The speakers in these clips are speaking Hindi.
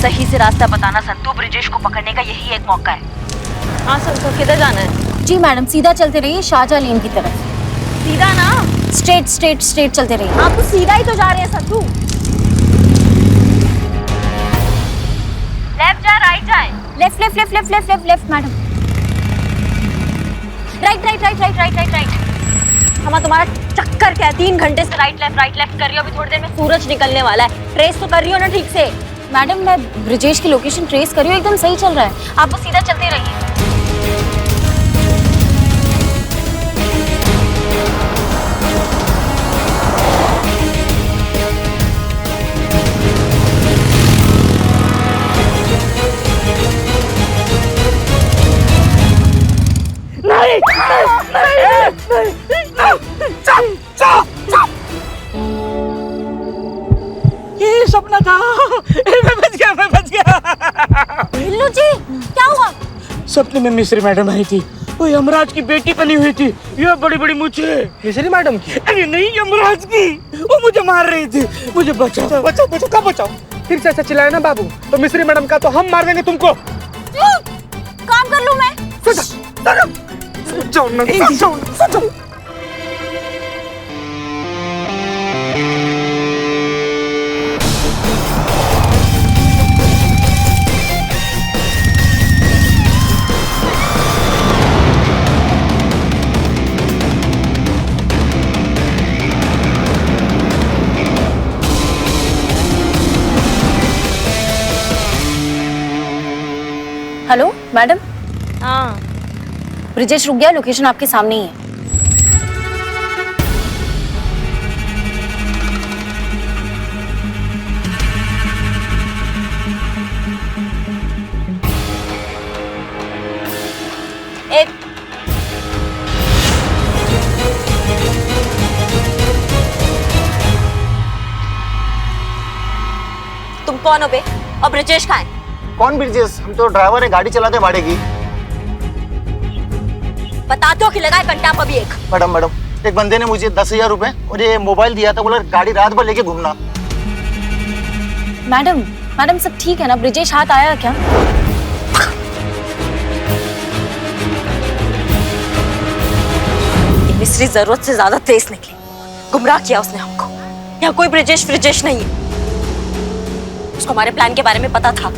सही से रास्ता बताना संतू, ब्रिजेश को पकड़ने का यही एक मौका है। हाँ संतू, किधर जाना है? जी मैडम, सीधा चलते रहिए शाहजहां लेन की तरफ। सीधा ना? स्ट्रेट स्ट्रेट स्ट्रेट चलते रहिए। आप तो सीधा ही तो जा रहे हैं संतू। लेफ्ट जाए राइट जाए? Left left left left left left left madam. Right right right right right right right. हमारा तुम्हारा चक्कर क्या है? 3 घंटे से राइट लेफ्ट कर रही हो, अभी थोड़ी देर में सूरज निकलने वाला है। ट्रेस तो कर रही हो ना ठीक से? मैडम मैं ब्रिजेश की लोकेशन ट्रेस कर रही हूँ, एकदम सही चल रहा है, आप बस सीधा चलते रहिए। ये सपना था। मैं बच गया। बिल्लू जी क्या हुआ? सपने में मिश्री मैडम आई थी, वो यमराज की बेटी बनी हुई थी, ये बड़ी बड़ी मूछे। मिश्री मैडम की? अरे नहीं, यमराज की। वो मुझे मार रही थी, मुझे बचाओ बचाओ बचाओ। कब बचाओ? फिर से ऐसा चिल्लाए ना बाबू तो मिश्री मैडम का तो हम मार देंगे तुमको। काम कर लूं मैं? सोचो। Hello madam. हाँ ब्रिजेश रुक गया, लोकेशन आपके सामने ही है। एक तुम कौन हो बे? और ब्रिजेश कहाँ है? कौन ब्रिजेश? हम तो ड्राइवर है, गाड़ी चलाते भाड़े की। बता दो कि लगाए कंटा पर भी एक। मैडम एक बंदे ने मुझे 10,000 रुपए और ये मोबाइल दिया था, बोला गाड़ी रात भर लेके घूमना। मैडम सब ठीक है ना? ब्रिजेश हाथ आया क्या? ये मिस्री जरूरत से ज्यादा तेज निकली, गुमराह किया उसने हमको। यहाँ कोई ब्रिजेश नहीं है, उसको हमारे प्लान के बारे में पता था।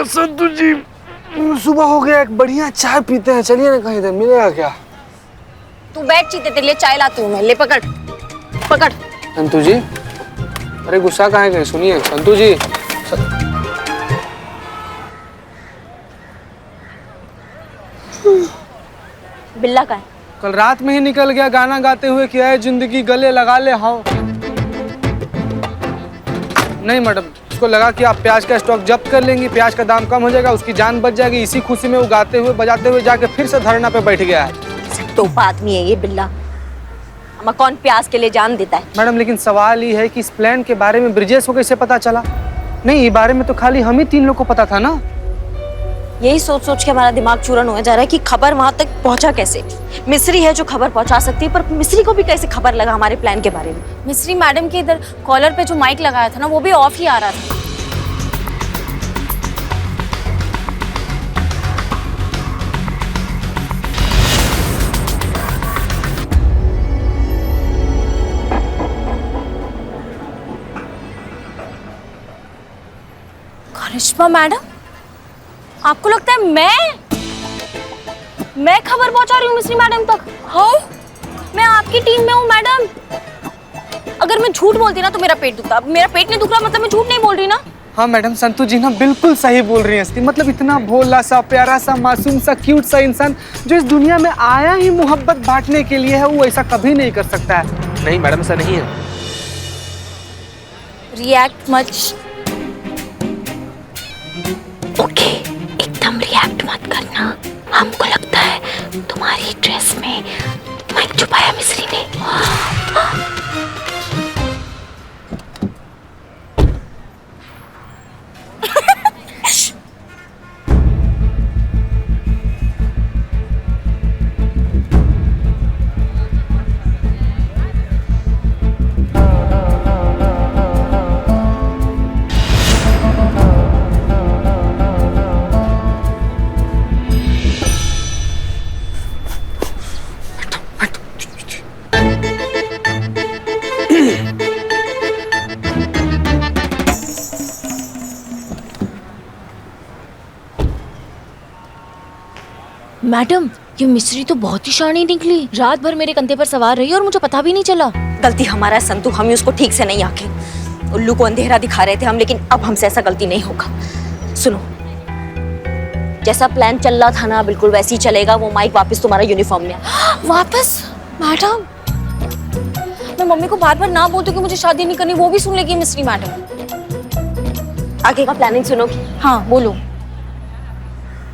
संतू जी सुबह हो गया, एक बढ़िया चाय पीते हैं, चलिए ना कहीं इधर मिलेगा क्या? तू बैठ, चीते तेरे लिए चाय लाती हूँ मैं, ले पकड़। संतू जी अरे गुस्सा काहे गए? सुनिए संतू जी। बिल्ला का है? कल रात में ही निकल गया गाना गाते हुए कि है जिंदगी गले लगा ले। हाँ नहीं मैडम, उसको लगा कि आप प्याज का स्टॉक जब्त कर लेंगी, प्याज का दाम कम हो जाएगा, उसकी जान बच जाएगी। इसी खुशी में वो गाते हुए बजाते हुए जाके फिर से धरना पे बैठ गया है। तोपा आदमी है ये बिल्ला। हमें कौन प्याज के लिए जान देता है? मैडम लेकिन सवाल ये है कि इस प्लान के बारे में ब्रिजेश को कैसे पता चला? नहीं, ये बारे में तो खाली हम ही 3 लोग को पता था ना। यही सोच के हमारा दिमाग चूरन हो जा रहा है कि खबर वहां तक पहुंचा कैसे। मिस्री है जो खबर पहुंचा सकती है, पर मिस्री को भी कैसे खबर लगा हमारे प्लान के बारे में? मिस्री मैडम के इधर कॉलर पे जो माइक लगाया था ना, वो भी ऑफ ही आ रहा था। करिश्मा मैडम, आपको लगता है मैं खबर पहुंचा रही हूँ मिस्री मैडम तक? हाँ, मैं आपकी टीम में हूँ मैडम। अगर मैं झूठ बोलती ना तो मेरा पेट दुखता। मेरा पेट नहीं दुख रहा मतलब मैं झूठ नहीं बोल रही ना। हाँ मैडम, संतू जी ना बिल्कुल सही बोल रही हैं। मतलब इतना भोला सा, प्यारा सा, मासूम सा, क्यूट सा इंसान जो इस दुनिया में आया ही मोहब्बत बांटने के लिए है, वो ऐसा कभी नहीं कर सकता है। नहीं मैडम, ऐसा नहीं है। React much. ओके, एकदम रिएक्ट मत करना। हमको लगता है तुम्हारी ड्रेस में माइक छुपाया मिस्री ने। मैडम ये मिस्री तो बहुत ही शानी निकली, रात भर मेरे कंधे पर सवार रही और मुझे पता भी नहीं चला। गलती हमारा है संतू, हम ही उसको ठीक से नहीं आके उल्लू को अंधेरा दिखा रहे थे हम, लेकिन अब हमसे ऐसा गलती नहीं होगा। सुनो, जैसा प्लान चल रहा था ना बिल्कुल वैसे ही चलेगा। वो माइक वापस तुम्हारा यूनिफॉर्म में। वापस? मैडम मैं मम्मी को बार बार ना बोलती कि मुझे शादी नहीं करनी, वो भी सुन लेगी मिस्री मैडम। आगे का प्लानिंग सुनोगी? हाँ बोलो।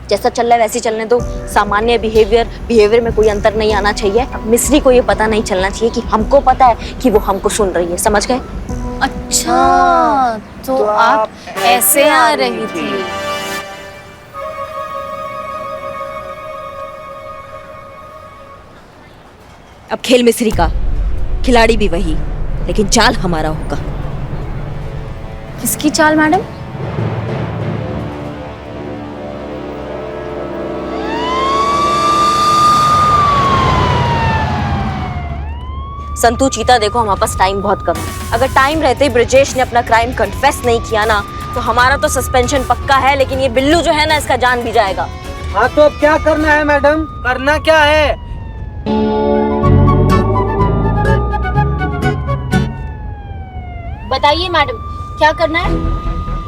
जैसा चल रहा है वैसे ही चलने दो। सामान्य बिहेवियर में कोई अंतर नहीं आना चाहिए। अब मिस्री को ये पता नहीं चलना चाहिए कि हमको पता है कि वो हमको सुन रही है, समझ गए? अच्छा तो आप ऐसे आ रही थी। अब खेल मिस्री का, खिलाड़ी भी वही, लेकिन चाल हमारा होगा। किसकी चाल मैडम? संतू चीता देखो, हमारे पास टाइम बहुत कम है। अगर टाइम रहते ही ब्रजेश ने अपना क्राइम कन्फेस नहीं किया ना तो हमारा तो सस्पेंशन पक्का है, लेकिन ये बिल्लू जो है ना इसका जान भी जाएगा। हाँ तो अब क्या करना है मैडम? करना क्या है? बताइए मैडम क्या करना है?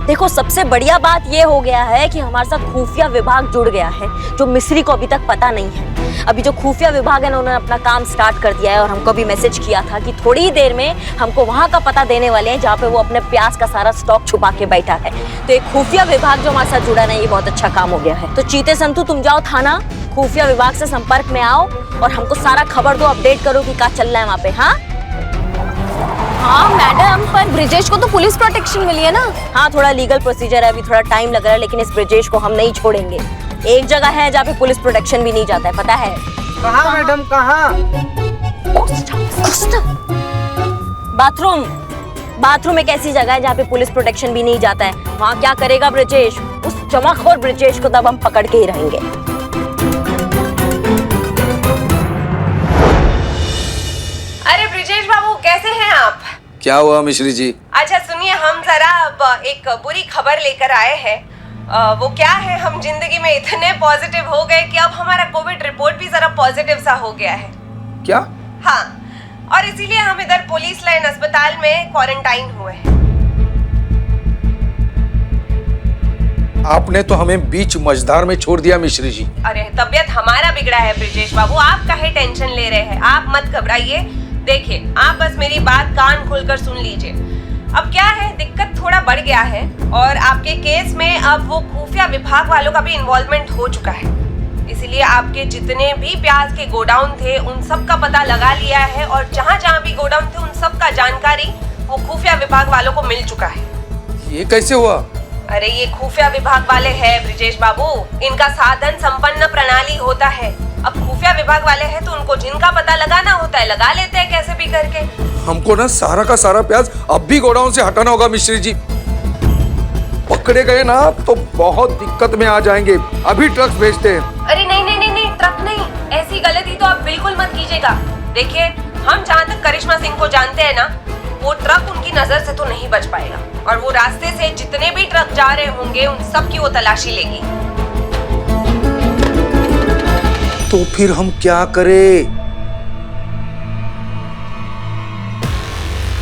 देखो, सबसे बढ़िया बात ये हो गया है कि हमारे साथ खुफिया विभाग जुड़ गया है, जो मिस्री को अभी तक पता नहीं है। अभी जो खुफिया विभाग है ना उन्होंने अपना काम स्टार्ट कर दिया है और हमको भी मैसेज किया था कि थोड़ी ही देर में हमको वहाँ का पता देने वाले हैं जहाँ पे वो अपने प्याज का सारा स्टॉक छुपा के बैठा है। तो एक खुफिया विभाग जो हमारे साथ जुड़ा ना, ये बहुत अच्छा काम हो गया है। तो चीते संतू तुम जाओ थाना, खुफिया विभाग से संपर्क में आओ और हमको सारा खबर दो, अपडेट करो कि क्या चल रहा है वहाँ पे। हाँ हाँ मैडम, पर ब्रिजेश को तो पुलिस प्रोटेक्शन मिली है ना। हाँ, थोड़ा लीगल प्रोसीजर है, अभी थोड़ा टाइम लग रहा है, लेकिन इस ब्रिजेश को हम नहीं छोड़ेंगे। एक जगह है जहाँ पे पुलिस प्रोटेक्शन भी नहीं जाता है, पता है? कहाँ मैडम, कहाँ? बाथरूम। बाथरूम एक ऐसी जगह है जहाँ पे पुलिस प्रोटेक्शन भी नहीं जाता है। वहाँ क्या करेगा ब्रिजेश? उस जमाखोर ब्रिजेश को तब हम पकड़ के ही रहेंगे। अरे ब्रिजेश बाबू, कैसे हैं आप? क्या हुआ मिश्री जी? अच्छा सुनिए, हम जरा अब एक बुरी खबर लेकर आए हैं। वो क्या है, हम जिंदगी में इतने पॉजिटिव हो गए कि अब हमारा कोविड रिपोर्ट भी जरा पॉजिटिव सा हो गया है। क्या? हाँ, और इसीलिए हम इधर पुलिस लाइन अस्पताल में क्वारंटाइन हुए हैं। आपने तो हमें बीच मझधार में छोड़ दिया मिश्री जी। अरे तबीयत हमारा बिगड़ा है ब्रिजेश बाबू, आप काहे टेंशन ले रहे हैं? आप मत घबराइए। देखिए, आप बस मेरी बात कान खोलकर सुन लीजिए। अब क्या है, दिक्कत थोड़ा बढ़ गया है और आपके केस में अब वो खुफिया विभाग वालों का भी इन्वॉल्वमेंट हो चुका है। इसीलिए आपके जितने भी प्याज के गोडाउन थे उन सब का पता लगा लिया है और जहाँ जहाँ भी गोडाउन थे उन सब का जानकारी वो खुफिया विभाग वालों को मिल चुका है। ये कैसे हुआ? अरे ये खुफिया विभाग वाले हैं ब्रिजेश बाबू, इनका साधन संपन्न प्रणाली होता है। अब खुफिया विभाग वाले हैं तो उनको जिनका पता लगाना होता है लगा लेते हैं कैसे भी करके। हमको ना सारा का सारा प्याज अब भी गोडाउन से हटाना होगा मिश्री जी। पकड़े गए ना तो बहुत दिक्कत में आ जाएंगे। अभी ट्रक भेजते हैं। अरे नहीं नहीं नहीं नहीं, ट्रक नहीं, ऐसी गलती तो आप बिल्कुल मत कीजिएगा। देखिए, हम जहाँ तक करिश्मा सिंह को जानते हैं ना, वो ट्रक उनकी नजर से तो नहीं बच पाएगा और वो रास्ते से जितने भी ट्रक जा रहे होंगे उन सब की वो तलाशी लेगी। तो फिर हम क्या करें?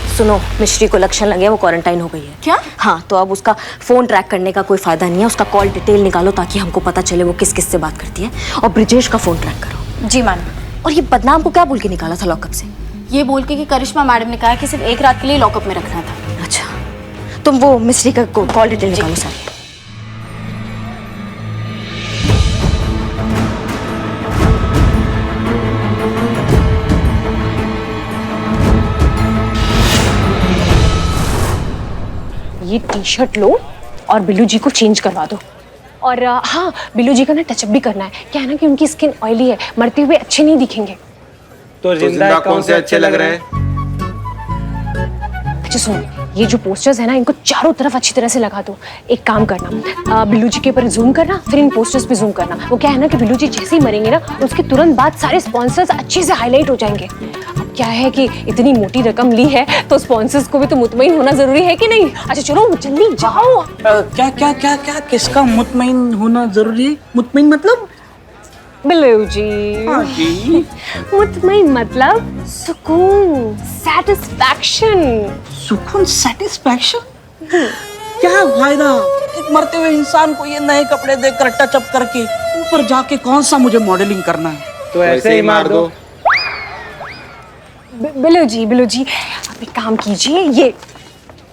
सुनो, मिश्री को लक्षण लगे, वो क्वारंटाइन हो गई है। क्या? हाँ, तो अब उसका फोन ट्रैक करने का कोई फायदा नहीं है। उसका कॉल डिटेल निकालो ताकि हमको पता चले वो किस किस से बात करती है, और ब्रिजेश का फोन ट्रैक करो। जी मैडम। और ये बदनाम को क्या बोल के निकाला था लॉकअप से? ये बोल के कि करिश्मा मैडम ने कहा कि सिर्फ एक रात के लिए लॉकअप में रखना था। अच्छा, तुम वो मिस्री का कॉल डिटेल निकालो सारी। ये टी शर्ट लो और बिल्लू जी को चेंज करवा दो। और हाँ, बिल्लू जी का ना टचअप भी करना है। क्या है ना कि उनकी स्किन ऑयली है, मरते हुए अच्छे नहीं दिखेंगे। तो जिंदा कौन से अच्छे लग रहे हैं? अच्छा सुनो, ये जो पोस्टर्स है ना इनको चारों तरफ अच्छी तरह से लगा दो। एक काम करना, बिल्लू जी के ऊपर जूम करना, फिर इन पोस्टर्स पे जूम करना। वो क्या है ना कि बिल्लू जी जैसे ही मरेंगे ना उसके तुरंत बाद सारे स्पॉन्सर्स अच्छे से हाईलाइट हो जाएंगे। अब क्या है कि इतनी मोटी रकम ली है तो स्पॉन्सर्स को भी तो मुतमईन होना जरूरी है कि नहीं? अच्छा चलो जल्दी जाओ। क्या क्या क्या क्या किसका मुतमईन होना जरूरी है? मुतमईन मतलब बिल्लू जी मुतमईन मतलब सुकून, सेटिस्फैक्शन। सुकून, सेटिस्फैक्शन। क्या फायदा एक मरते हुए इंसान को ये नए कपड़े देकर टचअप करके, ऊपर जाके कौन सा मुझे मॉडलिंग करना है। तो ऐसे ही मार दो। बिल्लू जी आप एक काम कीजिए, ये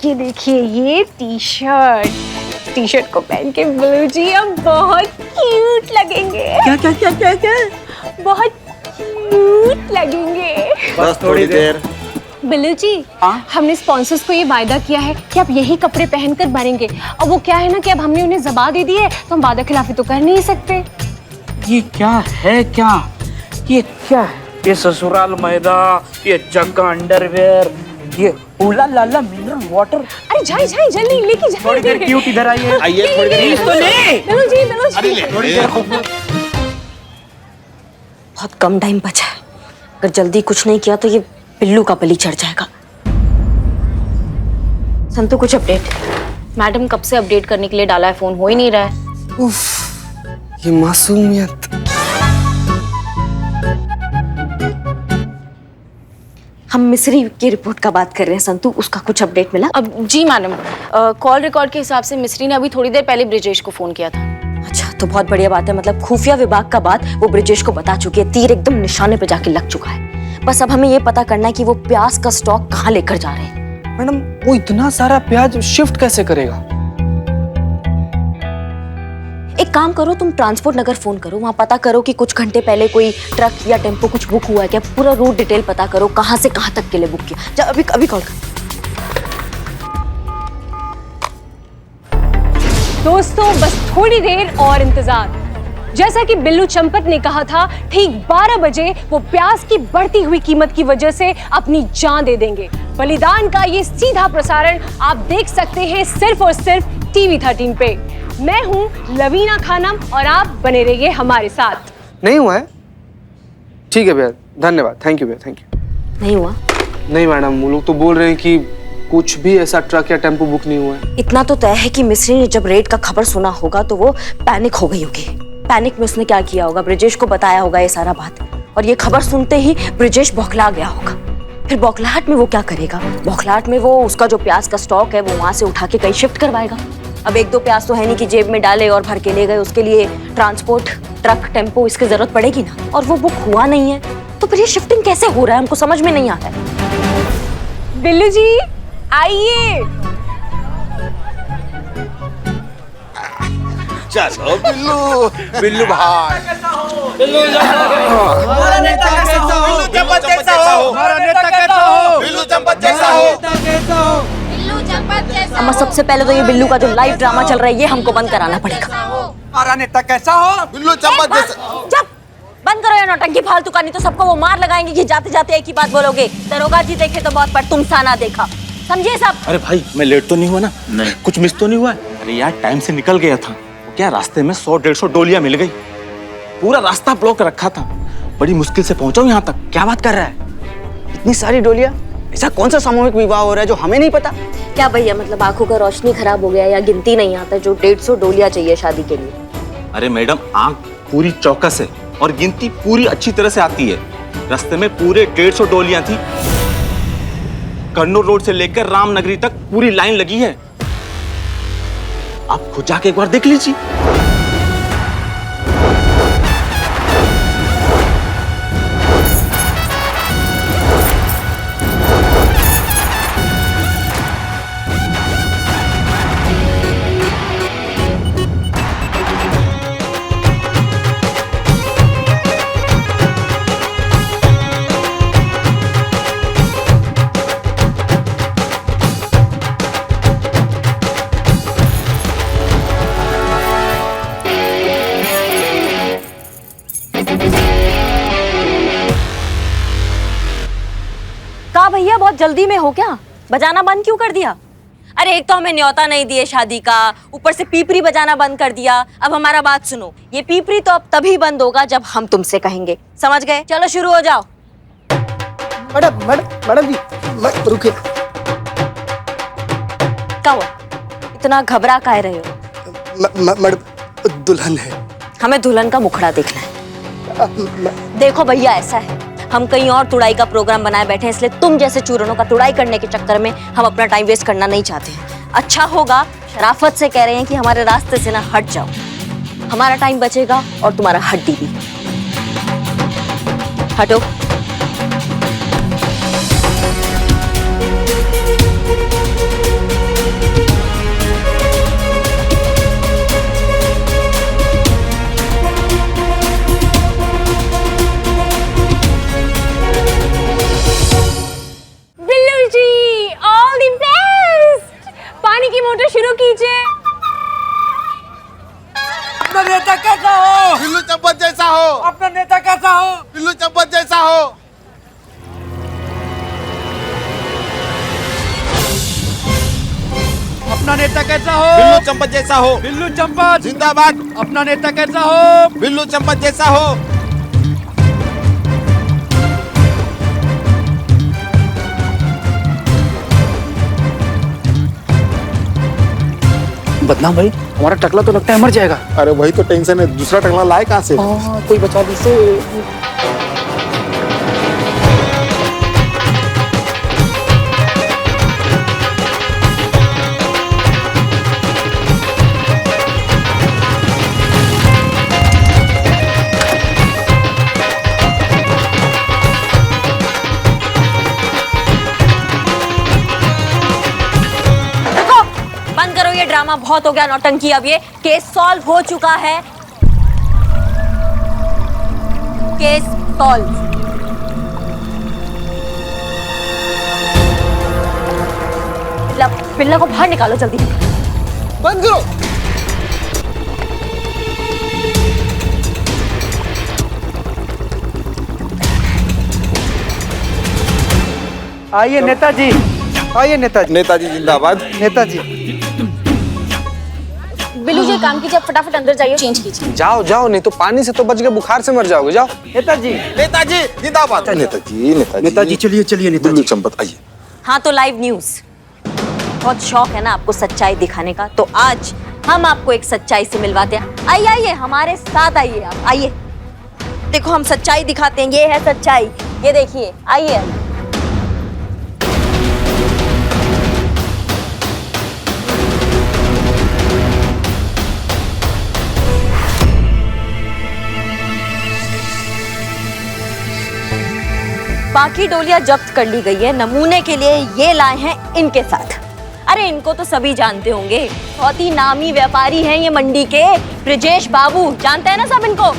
देखिए, ये टी शर्ट को पहन के बिल्लू जी आप बहुत क्यूट लगेंगे। क्या? बहुत क्यूट लगेंगे। बस थोड़ी देर। बिल्लू जी हमने स्पॉन्सर्स को ये वायदा किया है कि आप यही कपड़े पहनकर बनेंगे। अब वो क्या है ना कि अब हमने उन्हें ज़बान दे दी है, तो हम वादा खिलाफी तो कर नहीं सकते। ये क्या है? ये ससुराल मैदा, ये जग्गा अंडरवेयर, ये उला लाला मिनरल वाटर। अरे जाए जल्दी लेके जाए। थोड़ी देर क्यूट इधर आइए। थोड़ी देर। तो ले। बिल्लू जी थोड़ी देर। बहुत कम टाइम बचा है, अगर जल्दी कुछ नहीं किया तो ये बिल्लू का बलि चढ़ जाएगा। संतु कुछ अपडेट? मैडम कब से अपडेट करने के लिए डाला है, फोन हो ही नहीं रहा है। उफ, ये मासूमियत। हम मिस्री की रिपोर्ट का बात कर रहे हैं संतु, उसका कुछ अपडेट मिला? अब जी मैडम, कॉल रिकॉर्ड के हिसाब से मिस्री ने अभी थोड़ी देर पहले ब्रिजेश को फोन किया था। अच्छा, तो बहुत बढ़िया बात है। मतलब खुफिया विभाग का बात वो ब्रिजेश को बता चुकी है, तीर एकदम निशाने पे जाके लग चुका है। बस अब हमें ये पता करना है कि वो प्याज का स्टॉक कहाँ लेकर जा रहे हैं। मैडम वो इतना सारा प्याज शिफ्ट कैसे करेगा? एक काम करो, तुम ट्रांसपोर्ट नगर फोन करो, वहाँ पता करो कि कुछ घंटे पहले कोई ट्रक या टेम्पो कुछ बुक हुआ है क्या, पूरा रूट डिटेल पता करो, कहाँ से कहाँ तक के लिए बुक किया। जा अभी कॉल कर। दोस्तों बस थोड़ी देर और इंतजार। जैसा कि बिल्लू चंपत ने कहा था, ठीक 12 बजे वो प्याज की बढ़ती हुई कीमत की वजह से अपनी जान दे देंगे। बलिदान का ये सीधा प्रसारण आप देख सकते हैं सिर्फ और सिर्फ TV 13 पे। मैं हूं लवीना खानम और आप बने रहिए हमारे साथ। नहीं हुआ है? ठीक है भैया, धन्यवाद, थैंक यू भैया, थैंक यू। नहीं हुआ? नहीं मैडम, वो लोग तो बोल रहे हैं कि कुछ भी ऐसा ट्रक या टेम्पो बुक नहीं हुआ है। इतना तो तय है कि मिस्री ने जब रेड का खबर सुना होगा तो वो पैनिक हो गई होगी। पैनिक में उसने क्या किया होगा, ब्रिजेश को बताया होगा ये सारा बात, और ये खबर सुनते ही ब्रिजेश बौखला गया होगा। फिर बौखलाहट में वो क्या करेगा, बौखलाहट में वो उसका जो प्याज का स्टॉक है वो वहां से उठा के कहीं शिफ्ट करवाएगा। अब 1-2 प्याज तो है नहीं कि जेब में डाले और भर के ले गए, उसके लिए ट्रांसपोर्ट, ट्रक, टेम्पो इसकी जरूरत पड़ेगी ना, और वो बुक हुआ नहीं है, तो फिर ये शिफ्टिंग कैसे हो रहा है, हमको समझ में नहीं आता है। बिल्लू जी आइए। चलो बिल्लू भाई। हमारा नेता कैसा हो? बिल्लू चंपत जैसा हो। हमारा नेता कैसा हो? बिल्लू चंपत जैसा हो। अम्मा सबसे पहले तो ये बिल्लू का जो लाइव ड्रामा चल रहा है ये हमको बंद कराना पड़ेगा। हमारा नेता कैसा हो? बिल्लू चंपत जैसा। जब बंद करो ये नौटंकी फालतू का, नहीं तो सबको वो मार लगाएंगे कि जाते जाते एक ही बात बोलोगे, दरोगा जी देखे तो बहुत, पर तुम सा ना देखा, समझे सब? अरे भाई मैं लेट तो नहीं हुआ ना? नहीं। कुछ मिस तो नहीं हुआ? अरे यार टाइम से निकल गया था, क्या रास्ते में 100-150 डोलियां मिल गई, पूरा रास्ता ब्लॉक रखा था, बड़ी मुश्किल से पहुंचा हूं यहाँ तक। क्या बात कर रहा है? इतनी सारी डोलियां? ऐसा कौन सा सामूहिक विवाह हो रहा है जो हमें नहीं पता? क्या भैया, मतलब आंखों का रोशनी खराब हो गया या गिनती नहीं आता जो 150 डोलियां चाहिए शादी के लिए? अरे मैडम आंख पूरी चौकस है और गिनती पूरी अच्छी तरह से आती है। रास्ते में पूरे 150 डोलियां थी, कन्नौर रोड से लेकर रामनगरी तक पूरी लाइन लगी है। आप खुद जाके एक बार देख लीजिए। भैया बहुत जल्दी में हो क्या, बजाना बंद क्यों कर दिया? अरे एक तो हमें न्योता नहीं दिए शादी का, ऊपर से पीपरी बजाना बंद कर दिया। अब हमारा बात सुनो, ये पीपरी तो अब तभी बंद होगा जब हम तुमसे कहेंगे, समझ गए? चलो शुरू हो जाओ। मैडम जी रुकिए। क्या हुआ, इतना घबरा काहे रहे हो? मैडम दुल्हन है। हमें दुल्हन का मुखड़ा देखना है। देखो भैया, ऐसा है, हम कहीं और तुड़ाई का प्रोग्राम बनाए बैठे हैं, इसलिए तुम जैसे चूरनों का तुड़ाई करने के चक्कर में हम अपना टाइम वेस्ट करना नहीं चाहते हैं। अच्छा होगा, शराफत से कह रहे हैं कि हमारे रास्ते से ना हट जाओ, हमारा टाइम बचेगा और तुम्हारा हड्डी भी। हटो। बिल्लू जी, ऑल द बेस्ट। पानी की मोटर शुरू कीजिए। अपना नेता कैसा हो? बिल्लू चम्पत जैसा हो। अपना नेता कैसा हो? बिल्लू चम्पत जैसा हो। अपना नेता कैसा हो? बिल्लू चम्पत जैसा हो। बिल्लू चंपत जिंदाबाद। अपना नेता कैसा हो? बिल्लू चम्पत जैसा हो। बदनाम भाई, हमारा टकला तो लगता है मर जाएगा। अरे वही तो टेंशन है, दूसरा टकला लाए कहाँ से? कोई बचा दीजिए। बंद करो ये ड्रामा, बहुत हो गया नौटंकी। अब ये केस सॉल्व हो चुका है। Case solve. पिल्ला को बाहर निकालो जल्दी। बंद करो। आइए नेताजी, आइए नेताजी। नेताजी जिंदाबाद। नेताजी बिल्लू जी, काम कीजिए, फटाफट अंदर जाइए, चेंज कीजिए। जाओ जाओ, नहीं तो पानी से तो बच के बुखार से मर जाओगे। जाओ नेताजी। नेताजी जिंदाबाद। नेताजी नेताजी नेताजी चलिए चलिए बिल्लू नेताजी। चम्पत आइए। हाँ तो लाइव न्यूज, बहुत शौक है ना आपको सच्चाई दिखाने का, तो आज हम आपको एक सच्चाई से मिलवाते हैं। आइए आइए, हमारे साथ आइए, आप आइए। देखो हम सच्चाई दिखाते हैं, ये है सच्चाई, ये देखिए, आइए। बाकी डोलियां जब्त कर ली गई है, नमूने के लिए ये लाए हैं इनके साथ। अरे इनको तो सभी जानते होंगे, बहुत ही नामी व्यापारी हैं ये मंडी के, ब्रिजेश बाबू, जानते हैं ना सब इनको।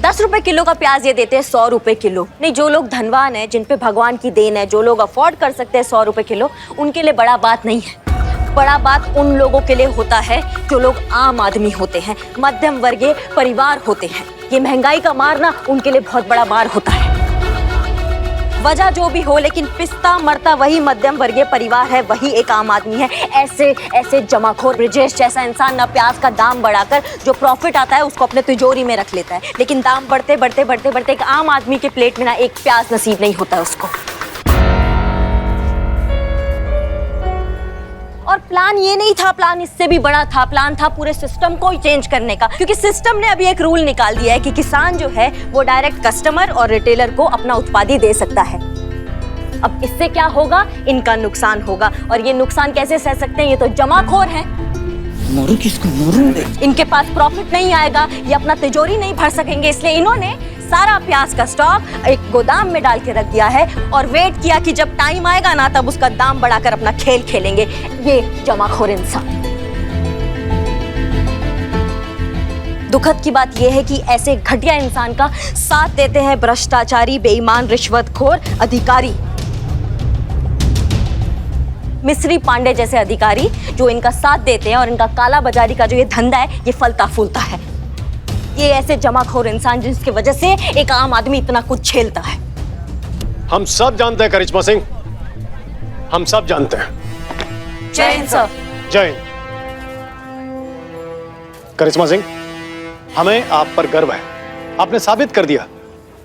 10 रुपए किलो का प्याज ये देते हैं 100 रुपए किलो। नहीं, जो लोग धनवान हैं, जिन पे भगवान की देन है, जो लोग अफोर्ड कर सकते हैं 100 रुपए किलो, उनके लिए बड़ा बात नहीं है। बड़ा बात उन लोगों के लिए होता है जो लोग आम आदमी होते हैं, मध्यम वर्गीय परिवार होते हैं। ये महंगाई का मारना उनके लिए बहुत बड़ा मार होता है। वजह जो भी हो, लेकिन पिसता मरता वही मध्यम वर्गीय परिवार है, वही एक आम आदमी है। ऐसे जमाखोर ब्रिजेश जैसा इंसान ना प्याज का दाम बढ़ाकर जो प्रॉफिट आता है उसको अपने तिजोरी में रख लेता है, लेकिन दाम बढ़ते बढ़ते बढ़ते बढ़ते एक आम आदमी के प्लेट में ना एक प्याज नसीब नहीं होता है उसको। और प्लान ये नहीं था, प्लान इससे भी बड़ा था। प्लान था पूरे सिस्टम को ही चेंज करने का, क्योंकि सिस्टम ने अभी एक रूल निकाल दिया है कि किसान जो है वो डायरेक्ट कस्टमर और रिटेलर को अपना उत्पाद ही दे सकता है। अब इससे क्या होगा, इनका नुकसान होगा, और ये नुकसान कैसे सह सकते हैं, ये तो जमाखोर हैं। मारू किसको मारू? इनके पास प्रॉफिट नहीं आएगा, ये अपना तिजोरी नहीं भर सकेंगे, इसलिए इन्होंने सारा प्याज का स्टॉक एक गोदाम में डाल के रख दिया है और वेट किया कि जब टाइम आएगा ना तब उसका दाम बढ़ाकर अपना खेल खेलेंगे ये जमाखोर इंसान। दुखद की बात यह है कि ऐसे घटिया इंसान का साथ देते हैं भ्रष्टाचारी, बेईमान, रिश्वतखोर अधिकारी, मिस्री पांडे जैसे अधिकारी जो इनका साथ देते हैं, और इनका काला बाजारी का जो ये धंधा है ये फलता फूलता है। ये ऐसे जमाखोर इंसान जिसकी वजह से एक आम आदमी इतना कुछ झेलता है। हम सब जानते हैं करिश्मा सिंह, हम सब जानते हैं। जय हिंद सर। जय हिंद। करिश्मा सिंह, हमें आप पर गर्व है। आपने साबित कर दिया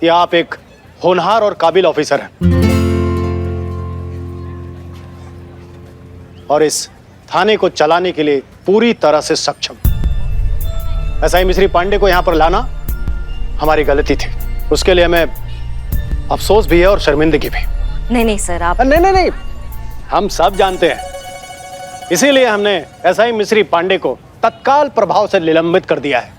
कि आप एक होनहार और काबिल ऑफिसर हैं, और इस थाने को चलाने के लिए पूरी तरह से सक्षम। ऐसा ही मिस्री पांडे को यहां पर लाना हमारी गलती थी, उसके लिए हमें अफसोस भी है और शर्मिंदगी भी। नहीं नहीं सर, आप नहीं, हम सब जानते हैं, इसीलिए हमने एसआई मिस्री पांडे को तत्काल प्रभाव से निलंबित कर दिया है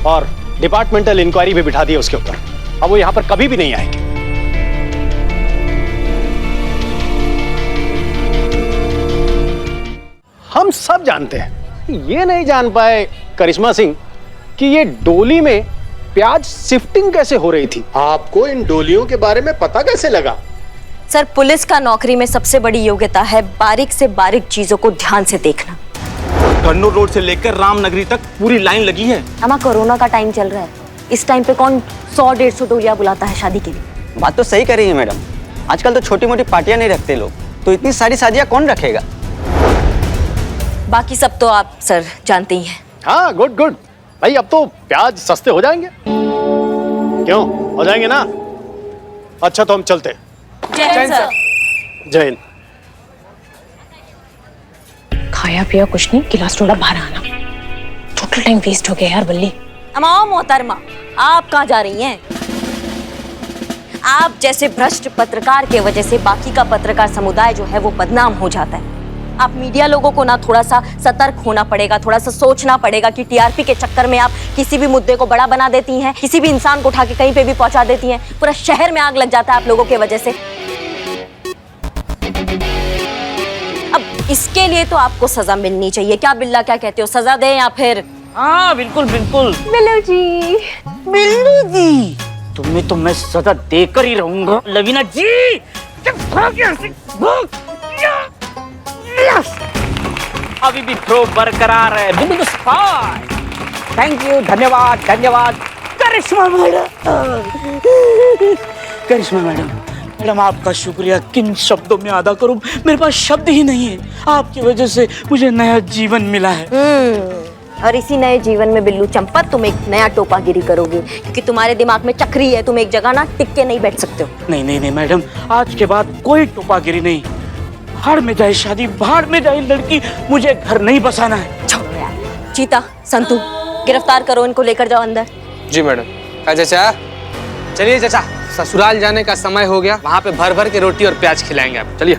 और डिपार्टमेंटल इंक्वायरी भी बिठा दी है उसके ऊपर। अब वो यहां पर कभी भी नहीं आएंगे। हम सब जानते हैं, ये नहीं जान पाए करिश्मा सिंह कि ये डोली में प्याज शिफ्टिंग कैसे हो रही थी। आपको इन डोलियों के बारे में पता कैसे लगा? सर, पुलिस का नौकरी में सबसे बड़ी योग्यता है बारीक से बारीक चीजों को ध्यान से देखना। कन्नौर रोड से लेकर रामनगरी तक पूरी लाइन लगी है। हमारा कोरोना का टाइम चल रहा है, इस टाइम पे कौन 100-150 डोलियां बुलाता है शादी के लिए? बात तो सही कर रही है मैडम, आजकल तो छोटी मोटी पार्टियां नहीं रखते लोग, तो इतनी सारी शादियां कौन रखेगा? बाकी सब तो आप सर जानते ही हैं। हाँ, गुड भाई, अब तो प्याज सस्ते हो जाएंगे। क्यों हो जाएंगे ना? अच्छा तो हम चलते। जय हिंद सर। जय हिंद। खाया पिया कुछ नहीं, गिलास थोड़ा बाहर आना। टोटल टाइम वेस्ट हो गया यार बल्ली। अमाओ मोहतरमा, आप कहाँ जा रही हैं? आप जैसे भ्रष्ट पत्रकार के वजह से बाकी का पत्रकार समुदाय जो है वो बदनाम हो जाता है। आप मीडिया लोगों को ना थोड़ा सा सतर्क होना पड़ेगा, थोड़ा सा सोचना पड़ेगा कि टीआरपी के चक्कर में आप किसी भी मुद्दे को बड़ा बना देती हैं, किसी भी इंसान को उठा के कहीं पे भी पहुंचा देती हैं, पूरा शहर में आग लग जाता है आप लोगों के वजह से। अब इसके लिए तो आपको सजा मिलनी चाहिए। क्या बिल्ला, क्या कहते हो, सजा दें या फिर? हाँ बिल्कुल बिल्कुल। बिल्लू जी, बिल्लू जी, तुम्हें तो मैं सजा देकर ही रहूंगा। लवीना जी, अभी भी थ्रो बरकरार है। बिल्कुल स्पाई। थैंक यू, धन्यवाद धन्यवाद। करिश्मा मैडम, करिश्मा मैडम, आपका शुक्रिया किन शब्दों में अदा करूं? मेरे पास शब्द ही नहीं है। आपकी वजह से मुझे नया जीवन मिला है। और इसी नए जीवन में बिल्लू चंपत तुम एक नया टोपागिरी करोगे, क्योंकि तुम्हारे दिमाग में चक्री है, तुम एक जगह ना टिक के नहीं बैठ सकते हो। नहीं नहीं नहीं मैडम, आज के बाद कोई टोपागिरी नहीं। भाड़ में जाए शादी, भाड़ में जाए लड़की, मुझे घर नहीं बसाना है। छोड़ो यार। चीता, संतू, गिरफ्तार करो इनको, लेकर जाओ अंदर। जी मैडम। चाचा चलिए चाचा, ससुराल जाने का समय हो गया, वहाँ पे भर भर के रोटी और प्याज खिलाएंगे आप। चलिए।